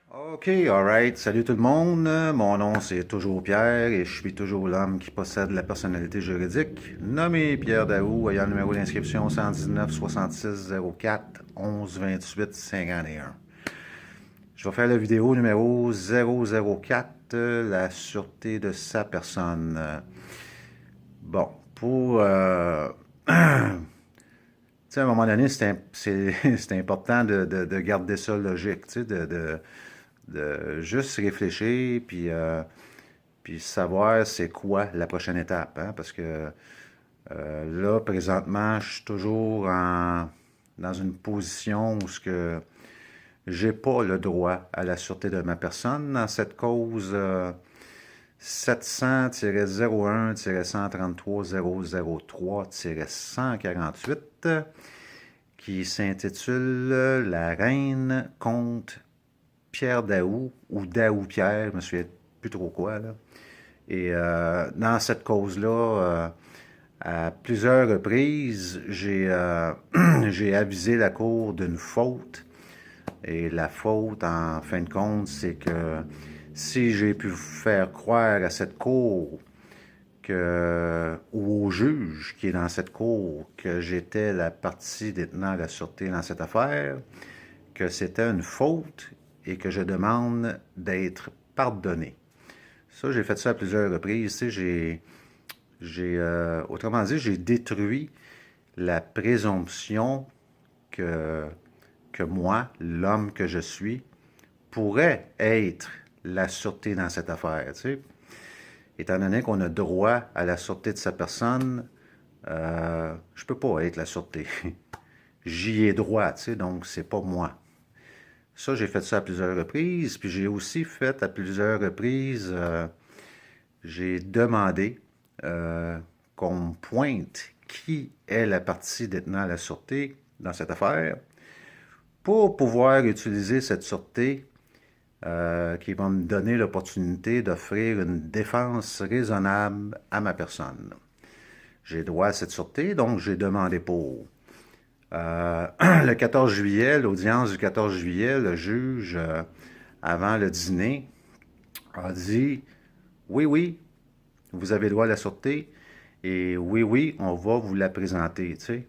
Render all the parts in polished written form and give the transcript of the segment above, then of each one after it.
OK, alright. Salut tout le monde. Mon nom c'est toujours Pierre et je suis toujours l'homme qui possède la personnalité juridique, nommé Pierre Daou, ayant le numéro d'inscription 119 66 04 11 28 51. Je vais faire la vidéo numéro 004, la sûreté de sa personne. Bon, pour... tu sais, à un moment donné, c'est important de garder ça logique, tu sais, de juste réfléchir, puis savoir c'est quoi la prochaine étape, hein, parce que là, présentement, je suis toujours dans une position où ce que j'ai pas le droit à la sûreté de ma personne dans cette cause 700-01-133-003-148 qui s'intitule La reine contre Pierre Daou ou Daou Pierre, je me souviens plus trop quoi, là. Et dans cette cause-là, à plusieurs reprises, j'ai avisé la Cour d'une faute. Et la faute, en fin de compte, c'est que si j'ai pu faire croire à cette Cour ou au juge qui est dans cette Cour que j'étais la partie détenant la sûreté dans cette affaire, que c'était une faute et que je demande d'être pardonné. Ça, j'ai fait ça à plusieurs reprises. Tu sais, autrement dit, j'ai détruit la présomption que, que moi, l'homme que je suis, pourrait être la sûreté dans cette affaire. Tu sais. Étant donné qu'on a droit à la sûreté de sa personne, je peux pas être la sûreté. J'y ai droit, tu sais, donc c'est pas moi. Ça, j'ai fait ça à plusieurs reprises, puis j'ai aussi fait à plusieurs reprises, j'ai demandé qu'on me pointe qui est la partie détenant la sûreté dans cette affaire pour pouvoir utiliser cette sûreté qui va me donner l'opportunité d'offrir une défense raisonnable à ma personne. J'ai droit à cette sûreté, donc j'ai demandé pour. Le 14 juillet, l'audience du 14 juillet, le juge, avant le dîner, a dit oui, oui, vous avez droit à la sûreté et oui, oui, on va vous la présenter. Tu sais.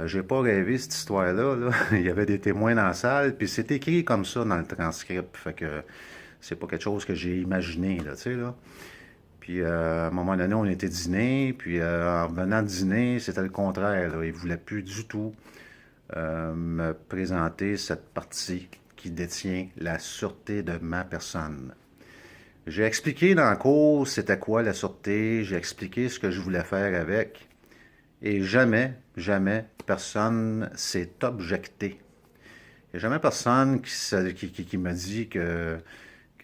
J'ai pas rêvé cette histoire-là. Là. Il y avait des témoins dans la salle, puis c'est écrit comme ça dans le transcript. Fait que c'est pas quelque chose que j'ai imaginé, là, tu sais, là. Puis à un moment donné, on était dîner, puis en revenant de dîner, c'était le contraire. Là. Ils voulaient plus du tout me présenter cette partie qui détient la sûreté de ma personne. J'ai expliqué dans le cours c'était quoi la sûreté, j'ai expliqué ce que je voulais faire avec, et jamais, jamais personne s'est objecté. Il n'y a jamais personne qui me dit que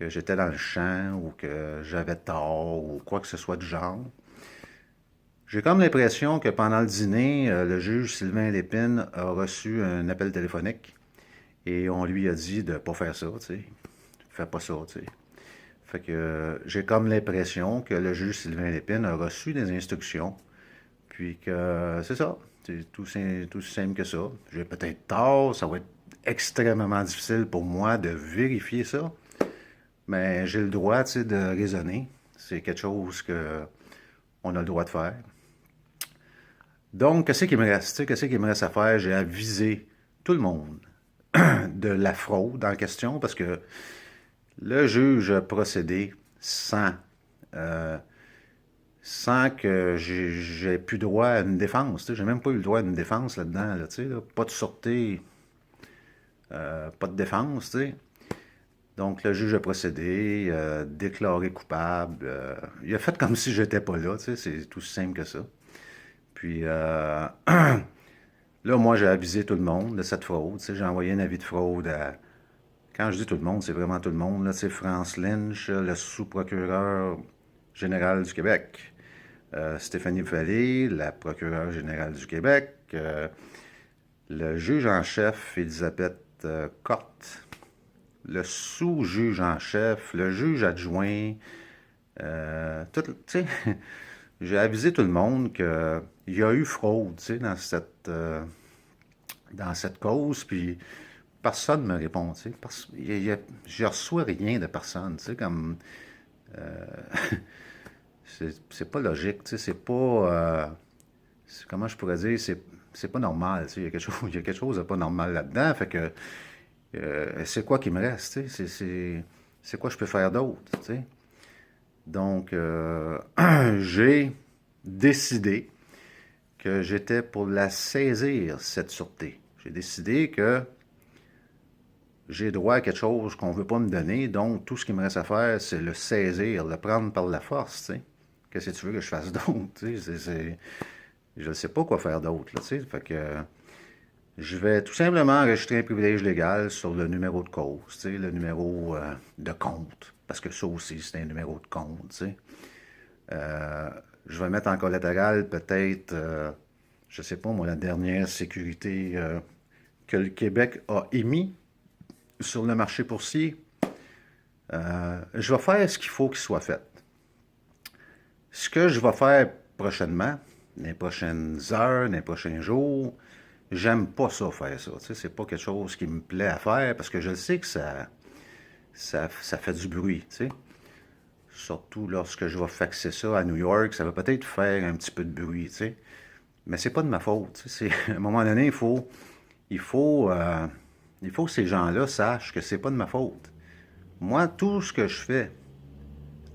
j'étais dans le champ ou que j'avais tort ou quoi que ce soit du genre. J'ai comme l'impression que pendant le dîner, le juge Sylvain Lépine a reçu un appel téléphonique et on lui a dit de ne pas faire ça, tu sais. Fais pas ça, tu sais. Fait que j'ai comme l'impression que le juge Sylvain Lépine a reçu des instructions, puis que c'est ça. C'est tout simple que ça. J'ai peut-être tort, ça va être extrêmement difficile pour moi de vérifier ça, mais j'ai le droit, tu sais, de raisonner. C'est quelque chose que on a le droit de faire. Donc, qu'est-ce qui me reste? Tu sais, qu'est-ce qui me reste à faire? J'ai avisé tout le monde de la fraude en question parce que le juge a procédé sans, euh, sans que j'ai plus droit à une défense. Tu sais, j'ai même pas eu le droit à une défense là-dedans. Là, tu sais, là. Pas de sûreté, pas de défense. Tu sais. Donc, le juge a procédé, déclaré coupable. Il a fait comme si j'étais pas là. Tu sais, c'est tout simple que ça. Puis, là, moi, j'ai avisé tout le monde de cette fraude. Tu sais, j'ai envoyé un avis de fraude à... Quand je dis tout le monde, c'est vraiment tout le monde. Là, c'est France Lynch, le sous-procureur général du Québec, Stéphanie Vallée, la procureure générale du Québec, le juge en chef, Elisabeth Corte, le sous-juge en chef, le juge adjoint, tu sais, j'ai avisé tout le monde qu'il y a eu fraude, tu sais, dans cette cause, puis personne ne me répond, tu sais. Je reçois rien de personne, tu sais, comme... euh, c'est pas logique, tu sais, c'est pas... comment je pourrais dire, c'est pas normal, tu sais, il y a quelque chose de pas normal là-dedans, fait que c'est quoi qui me reste, tu sais, c'est quoi je peux faire d'autre, tu sais. Donc, j'ai décidé que j'étais pour la saisir, cette sûreté. J'ai décidé que j'ai droit à quelque chose qu'on ne veut pas me donner, donc tout ce qui me reste à faire, c'est le saisir, le prendre par la force, tu sais. Qu'est-ce que tu veux que je fasse d'autre, tu sais, je ne sais pas quoi faire d'autre, là, tu sais, fait que je vais tout simplement enregistrer un privilège légal sur le numéro de cause, tu sais, le numéro de compte, parce que ça aussi, c'est un numéro de compte, tu sais. Euh, je vais mettre en collatéral peut-être, je ne sais pas moi, la dernière sécurité que le Québec a émis sur le marché boursier. Je vais faire ce qu'il faut qu'il soit fait. Ce que je vais faire prochainement, les prochaines heures, les prochains jours, j'aime pas ça faire ça. Tu sais, c'est pas quelque chose qui me plaît à faire parce que je sais que ça fait du bruit. Tu sais. Surtout lorsque je vais faxer ça à New York, ça va peut-être faire un petit peu de bruit. Tu sais. Mais c'est pas de ma faute. Tu sais. À un moment donné, il faut, euh, il faut que ces gens-là sachent que c'est pas de ma faute. Moi, tout ce que je fais,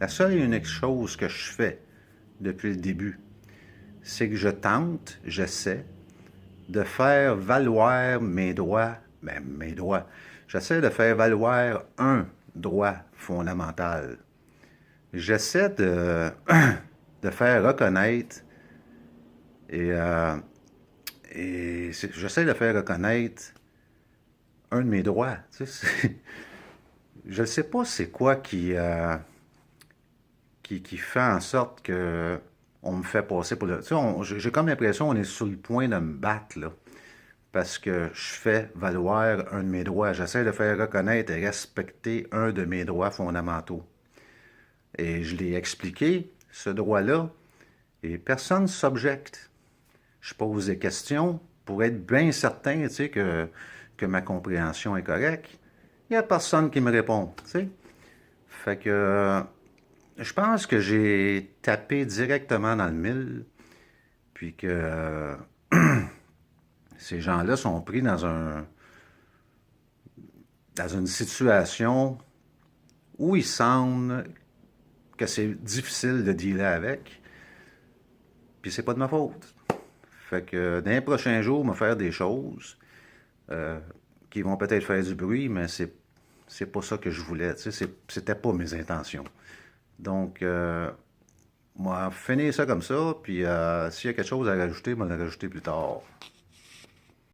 la seule et unique chose que je fais depuis le début, c'est que je tente, j'essaie de faire valoir mes droits, mes droits. J'essaie de faire valoir un droit fondamental. J'essaie de faire reconnaître et, j'essaie de faire reconnaître un de mes droits. Tu sais, je ne sais pas c'est quoi qui fait en sorte que on me fait passer pour le... Tu sais, j'ai comme l'impression qu'on est sur le point de me battre, là, parce que je fais valoir un de mes droits. J'essaie de faire reconnaître et respecter un de mes droits fondamentaux. Et je l'ai expliqué, ce droit-là, et personne ne s'objecte. Je pose des questions pour être bien certain, tu sais, que ma compréhension est correcte. Il n'y a personne qui me répond, tu sais. Fait que je pense que j'ai tapé directement dans le mille, puis que ces gens-là sont pris dans une situation où ils sentent que c'est difficile de dealer avec, puis c'est pas de ma faute. Fait que dans les prochains jours, me faire des choses euh, qui vont peut-être faire du bruit, mais c'est pas ça que je voulais. Tu sais, c'était pas mes intentions. Donc, moi, finir ça comme ça, puis s'il y a quelque chose à rajouter, je vais le rajouter plus tard.